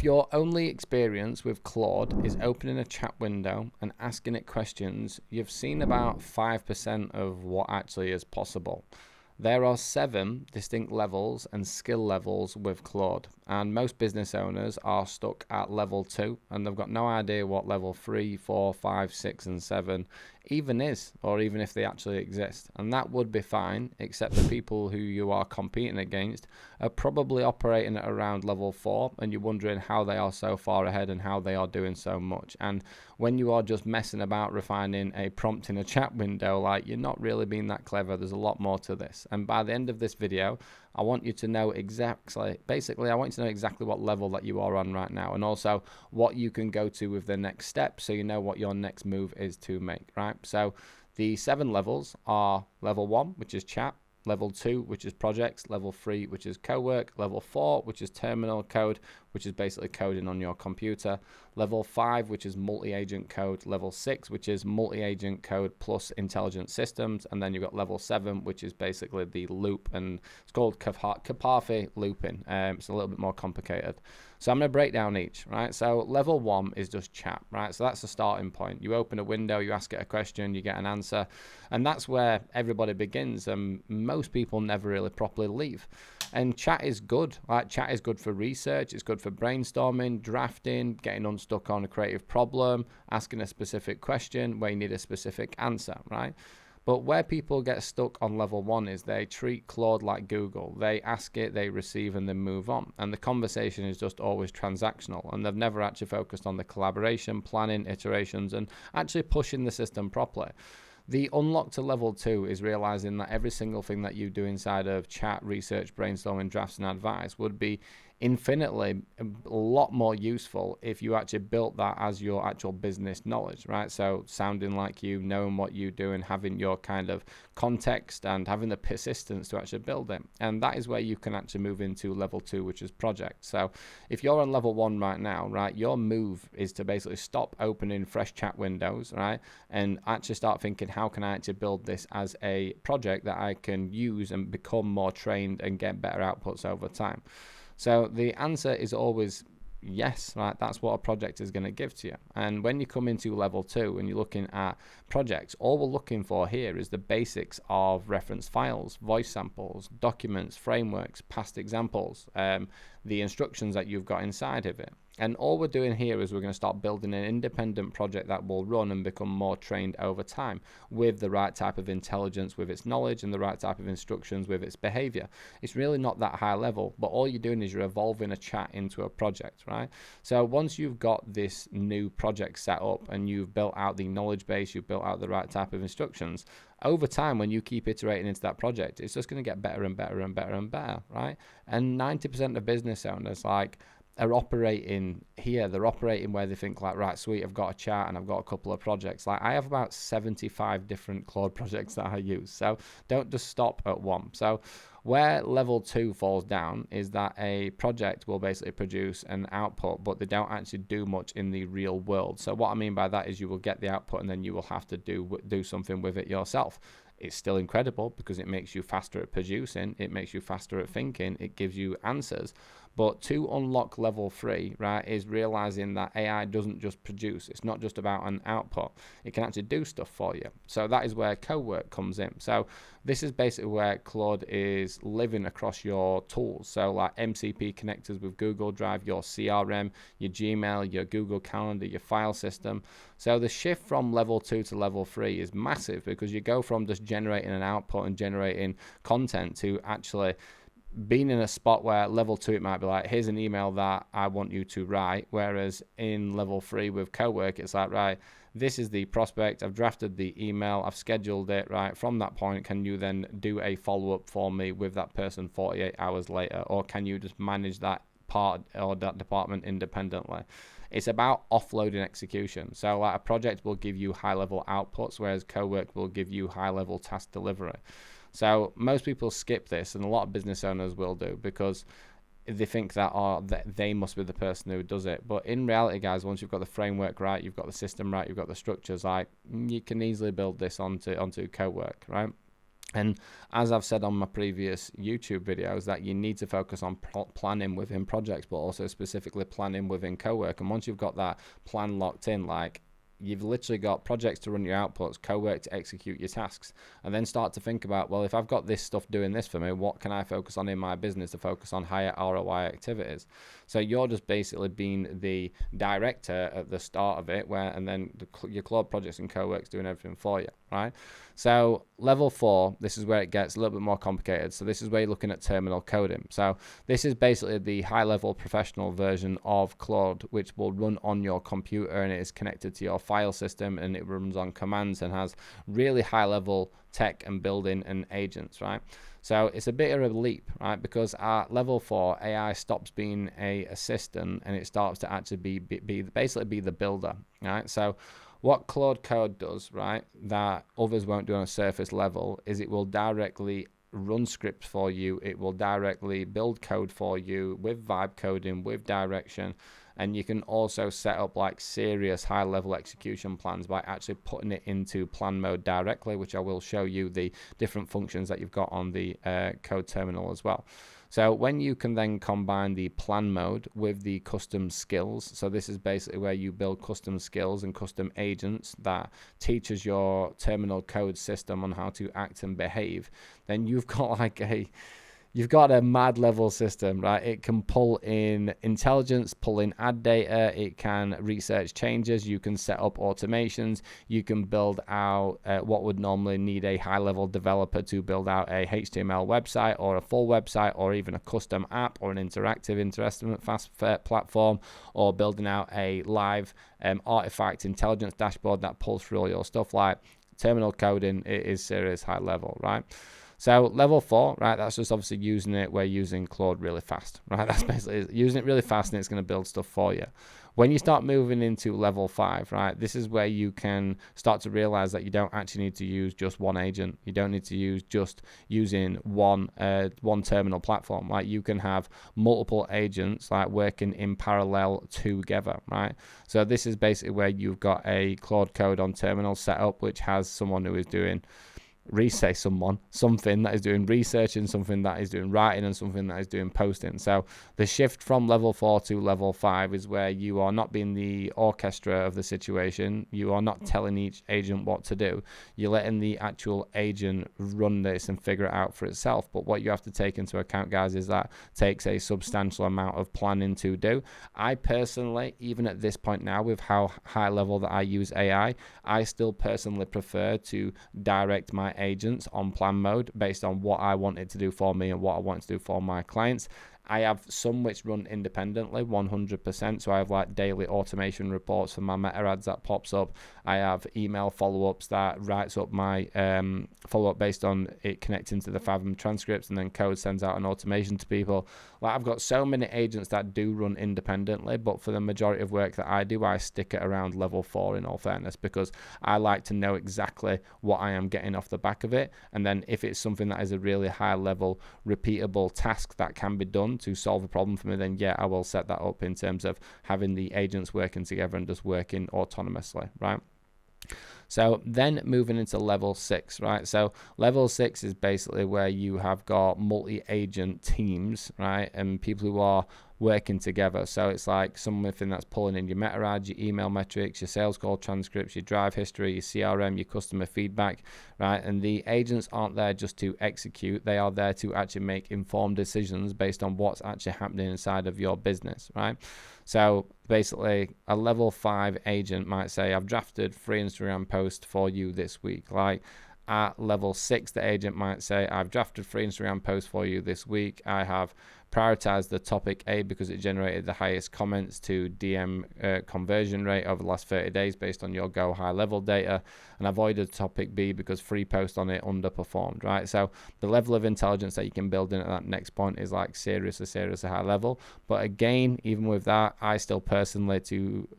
If your only experience with Claude is opening a chat window and asking it questions, you've seen about 5% of what actually is possible. There are 7 distinct levels and skill levels with Claude, and most business owners are stuck at level 2 and they've got no idea what level 3, 4, 5, 6 and 7 even is, or even if they actually exist. And that would be fine, except the people who you are competing against are probably operating at around level 4 and you're wondering how they are so far ahead and how they are doing so much. And when you are just messing about refining a prompt in a chat window, like, you're not really being that clever. There's a lot more to this. And by the end of this video, I want you to know basically I want you to know exactly what level that you are on right now, and also what you can go to with the next step, so you know what your next move is to make, right? So the 7 levels are level 1, which is chat, level 2, which is projects, level 3, which is CoWork, level 4, which is terminal code, which is basically coding on your computer, level 5, which is multi-agent code, level 6, which is multi-agent code plus intelligent systems, and then you've got level 7, which is basically the loop, and it's called Karpathy looping. It's a little bit more complicated. So I'm going to break down each, right? So level 1 is just chat, right? So that's the starting point. You open a window, you ask it a question, you get an answer, and that's where everybody begins, and most people never really properly leave. And chat is good. Like, chat is good for research, it's good for brainstorming, drafting, getting unstuck on a creative problem, asking a specific question where you need a specific answer, right? But where people get stuck on level 1 is they treat Claude like Google. They ask it, they receive, and then move on. And the conversation is just always transactional. And they've never actually focused on the collaboration, planning, iterations, and actually pushing the system properly. The unlock to level 2 is realizing that every single thing that you do inside of chat, research, brainstorming, drafts, and advice would be infinitely a lot more useful if you actually built that as your actual business knowledge, right? So sounding like you, knowing what you do, and having your kind of context and having the persistence to actually build it. And that is where you can actually move into level 2, which is project. So if you're on level 1 right now, right, your move is to basically stop opening fresh chat windows, right, and actually start thinking, how can I actually build this as a project that I can use and become more trained and get better outputs over time? So the answer is always yes, right? That's what a project is going to give to you. And when you come into level 2 and you're looking at projects, all we're looking for here is the basics of reference files, voice samples, documents, frameworks, past examples, the instructions that you've got inside of it. And all we're doing here is we're going to start building an independent project that will run and become more trained over time with the right type of intelligence, with its knowledge, and the right type of instructions with its behavior. It's really not that high level, but all you're doing is you're evolving a chat into a project, right? So once you've got this new project set up and you've built out the knowledge base, you've built out the right type of instructions, over time, when you keep iterating into that project, it's just going to get better and better and better and better, right? And 90% of business owners, are operating here. They're operating where they think, like, right, sweet, I've got a chat and I've got a couple of projects. Like, I have about 75 different Claude projects that I use. So don't just stop at one. So where level 2 falls down is that a project will basically produce an output, but they don't actually do much in the real world. So what I mean by that is you will get the output and then you will have to do something with it yourself. It's still incredible because it makes you faster at producing, it makes you faster at thinking, it gives you answers. But to unlock level 3, right, is realizing that AI doesn't just produce. It's not just about an output. It can actually do stuff for you. So that is where CoWork comes in. So this is basically where Claude is living across your tools. So like MCP connectors with Google Drive, your CRM, your Gmail, your Google Calendar, your file system. So the shift from level 2 to level 3 is massive because you go from just generating an output and generating content to actually being in a spot where level 2 it might be like, here's an email that I want you to write, whereas in level 3 with CoWork it's like, right, this is the prospect, I've drafted the email, I've scheduled it, right, from that point can you then do a follow-up for me with that person 48 hours later, or can you just manage that part or that department independently? It's about offloading execution. So like a project will give you high-level outputs, whereas CoWork will give you high-level task delivery. So most people skip this, and a lot of business owners will do, because they think that they must be the person who does it. But in reality, guys, once you've got the framework right, you've got the system right, you've got the structures, like, you can easily build this onto CoWork, right? And as I've said on my previous YouTube videos, that you need to focus on planning within projects, but also specifically planning within CoWork. And once you've got that plan locked in, like, you've literally got projects to run your outputs, CoWork to execute your tasks, and then start to think about, well, if I've got this stuff doing this for me, what can I focus on in my business to focus on higher ROI activities? So you're just basically being the director at the start of it, and then your Claude Projects and CoWork's doing everything for you, right? So level 4, this is where it gets a little bit more complicated. So this is where you're looking at terminal coding. So this is basically the high-level professional version of Claude, which will run on your computer, and it is connected to your file system, and it runs on commands and has really high-level tech and building and agents, right? So it's a bit of a leap, right? Because at level 4, AI stops being a assistant and it starts to actually basically be the builder, right? So what Claude Code does, right, that others won't do on a surface level, is it will directly run scripts for you. It will directly build code for you with vibe coding, with direction. And you can also set up like serious high-level execution plans by actually putting it into plan mode directly, which I will show you the different functions that you've got on the code terminal as well. So when you can then combine the plan mode with the custom skills, so this is basically where you build custom skills and custom agents that teaches your terminal code system on how to act and behave, then you've got like you've got a mad level system, right? It can pull in intelligence, pull in ad data, it can research changes, you can set up automations, you can build out what would normally need a high-level developer to build out a HTML website or a full website or even a custom app or an interactive fast platform, or building out a live artifact intelligence dashboard that pulls through all your stuff. Like terminal coding, it is serious high level, right? So level 4, right, that's just obviously we're using Claude really fast, right? That's basically using it really fast, and it's going to build stuff for you. When you start moving into level 5, right, this is where you can start to realize that you don't actually need to use just one agent. You don't need to use just using one terminal platform. Like you can have multiple agents like working in parallel together, right? So this is basically where you've got a Claude Code on terminal set up, which has someone who is doing something that is doing research, and something that is doing writing, and something that is doing posting. So the shift from level 4 to level 5 is where you are not being the orchestra of the situation. You are not telling each agent what to do. You're letting the actual agent run this and figure it out for itself. But what you have to take into account, guys, is that takes a substantial amount of planning to do. I personally, even at this point now, with how high level that I use AI, I still personally prefer to direct my agents on plan mode based on what I want it to do for me and what I want it to do for my clients. I have some which run independently 100%. So I have like daily automation reports for my meta ads that pops up. I have email follow-ups that writes up my follow-up based on it connecting to the Fathom transcripts, and then Code sends out an automation to people. Like I've got so many agents that do run independently, but for the majority of work that I do, I stick it around level 4 in all fairness, because I like to know exactly what I am getting off the back of it. And then if it's something that is a really high level repeatable task that can be done to solve a problem for me, then yeah, I will set that up in terms of having the agents working together and just working autonomously, right? So then moving into level 6, right? So level 6 is basically where you have got multi-agent teams, right? And people who are working together. So it's like something that's pulling in your meta ads, your email metrics, your sales call transcripts, your drive history, your CRM, your customer feedback, right? And the agents aren't there just to execute. They are there to actually make informed decisions based on what's actually happening inside of your business, right? So basically a level 5 agent might say, I've drafted 3 Instagram posts for you this week. Like at level 6, the agent might say, I've drafted 3 Instagram posts for you this week. I have prioritized the topic A because it generated the highest comments to DM conversion rate over the last 30 days based on your Go high level data, and avoided topic B because 3 posts on it underperformed, right? So the level of intelligence that you can build in at that next point is like seriously high level. But again, even with that, I still personally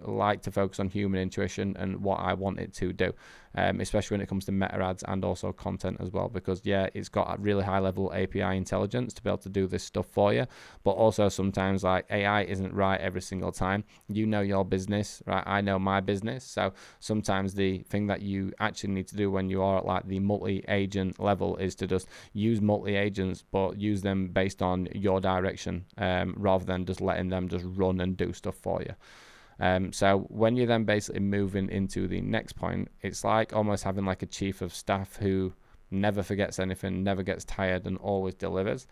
like to focus on human intuition and what I want it to do, especially when it comes to meta ads and also content as well, because yeah, it's got a really high level API intelligence to be able to do this stuff for you. you. But also sometimes like AI isn't right every single time. You know your business, right? I know my business. So sometimes the thing that you actually need to do when you are at like the multi-agent level is to just use multi-agents, but use them based on your direction, rather than just letting them just run and do stuff for you. So when you're then basically moving into the next point, it's like almost having like a chief of staff who never forgets anything, never gets tired, and always delivers.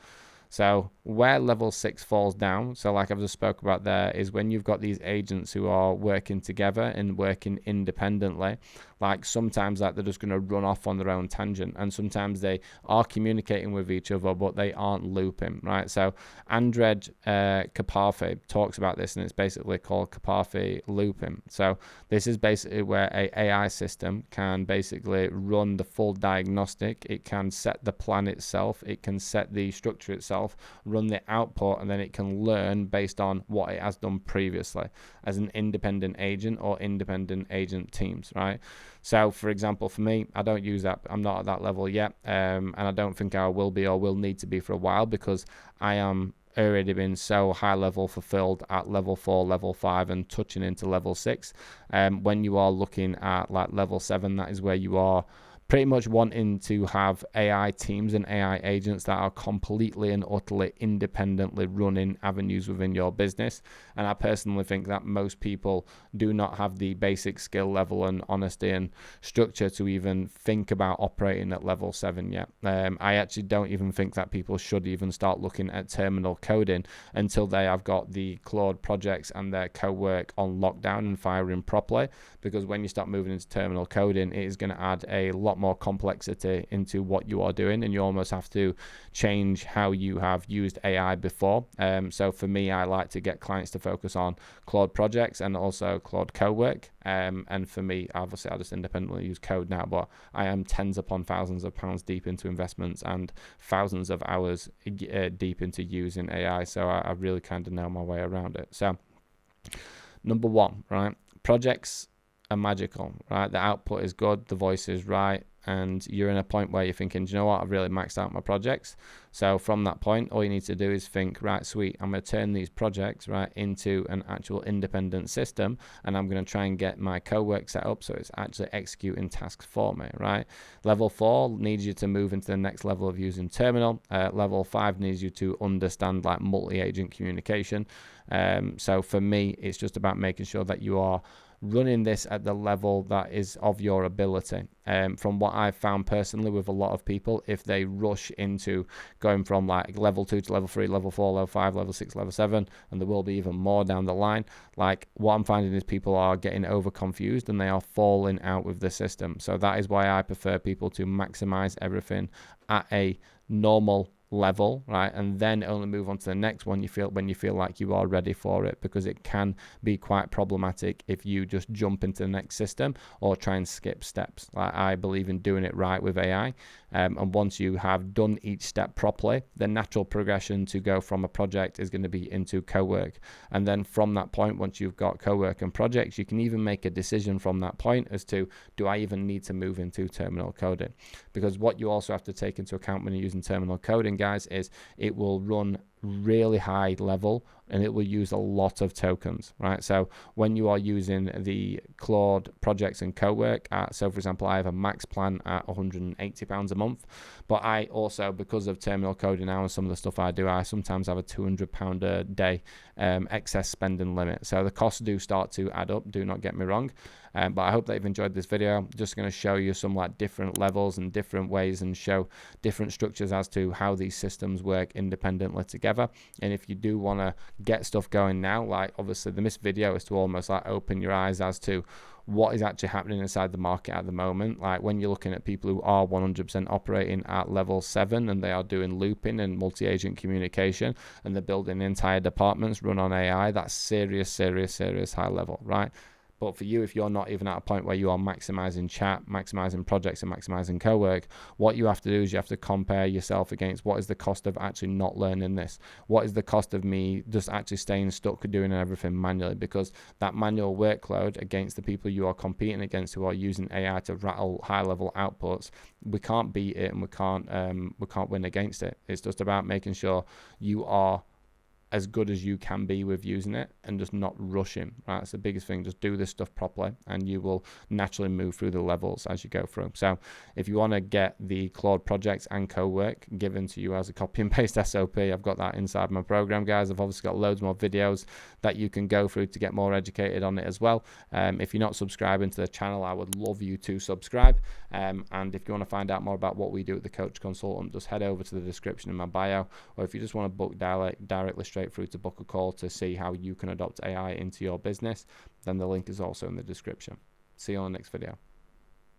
So where level 6 falls down, so like I've just spoke about there, is when you've got these agents who are working together and working independently. Like sometimes like they're just going to run off on their own tangent, and sometimes they are communicating with each other, but they aren't looping, right? So Andrej Karpathy talks about this, and it's basically called Karpathy looping. So this is basically where a AI system can basically run the full diagnostic. It can set the plan itself, it can set the structure itself, run the output, and then it can learn based on what it has done previously as an independent agent or independent agent teams, right? So for example, for me, I don't use that. I'm not at that level yet, and I don't think I will be or will need to be for a while, because I am already been so high level fulfilled at level 4, level 5, and touching into level 6. When you are looking at like level 7, that is where you are pretty much wanting to have AI teams and AI agents that are completely and utterly independently running avenues within your business. And I personally think that most people do not have the basic skill level and honesty and structure to even think about operating at level 7 yet. I actually don't even think that people should even start looking at terminal coding until they have got the Claude projects and their CoWork on lockdown and firing properly, because when you start moving into terminal coding, it is going to add a lot more complexity into what you are doing, and you almost have to change how you have used AI before. So for me, I like to get clients to focus on Claude projects and also Claude CoWork. And for me, obviously, I just independently use Code now, but I am tens upon thousands of pounds deep into investments and thousands of hours deep into using AI. So I really kind of know my way around it. So number 1, right? Projects are magical, right? The output is good, the voice is right, and you're in a point where you're thinking, do you know what, I've really maxed out my projects. So from that point, all you need to do is think, right, sweet, I'm going to turn these projects right into an actual independent system, and I'm going to try and get my CoWork set up so it's actually executing tasks for me, right? Level 4 needs you to move into the next level of using terminal. Level 5 needs you to understand like multi-agent communication. So for me, it's just about making sure that you are running this at the level that is of your ability. From what I've found personally with a lot of people, if they rush into going from like level 2 to level 3, level 4, level 5, level 6, level 7, and there will be even more down the line, like what I'm finding is people are getting over confused and they are falling out with the system. So that is why I prefer people to maximize everything at a normal level, right, and then only move on to the next one when you feel like you are ready for it, because it can be quite problematic if you just jump into the next system or try and skip steps. Like, I believe in doing it right with AI, and once you have done each step properly, the natural progression to go from a project is going to be into CoWork, and then from that point, once you've got CoWork and projects, you can even make a decision from that point as to, do I even need to move into terminal coding? Because what you also have to take into account when you're using terminal coding, guys, is it will run really high level and it will use a lot of tokens, right? So when you are using the Claude projects and CoWork, so for example, I have a max plan at £180 a month, but I also, because of terminal coding now and some of the stuff I do, I sometimes have a £200 a day excess spending limit. So the costs do start to add up, do not get me wrong. But I hope that you've enjoyed this video. I'm just going to show you some like different levels and different ways, and show different structures as to how these systems work independently together. And if you do want to get stuff going now, like obviously this video is to almost like open your eyes as to what is actually happening inside the market at the moment. Like when you're looking at people who are 100% operating at level 7 and they are doing looping and multi-agent communication and they're building entire departments run on AI, that's serious high level, right? But for you, if you're not even at a point where you are maximizing chat, maximizing projects, and maximizing CoWork, what you have to do is you have to compare yourself against what is the cost of actually not learning this? What is the cost of me just actually staying stuck doing everything manually? Because that manual workload against the people you are competing against who are using AI to rattle high-level outputs, we can't beat it and we can't win against it. It's just about making sure you are as good as you can be with using it, and just not rushing, right? That's the biggest thing. Just do this stuff properly and you will naturally move through the levels as you go through. So if you want to get the Claude Projects and CoWork given to you as a copy and paste SOP, I've got that inside my program, guys. I've obviously got loads more videos that you can go through to get more educated on it as well. If you're not subscribing to the channel, I would love you to subscribe. And if you want to find out more about what we do at the Coach Consultant, just head over to the description in my bio, or if you just want to book directly straight through to book a call to see how you can adopt AI into your business, then the link is also in the description. See you on the next video.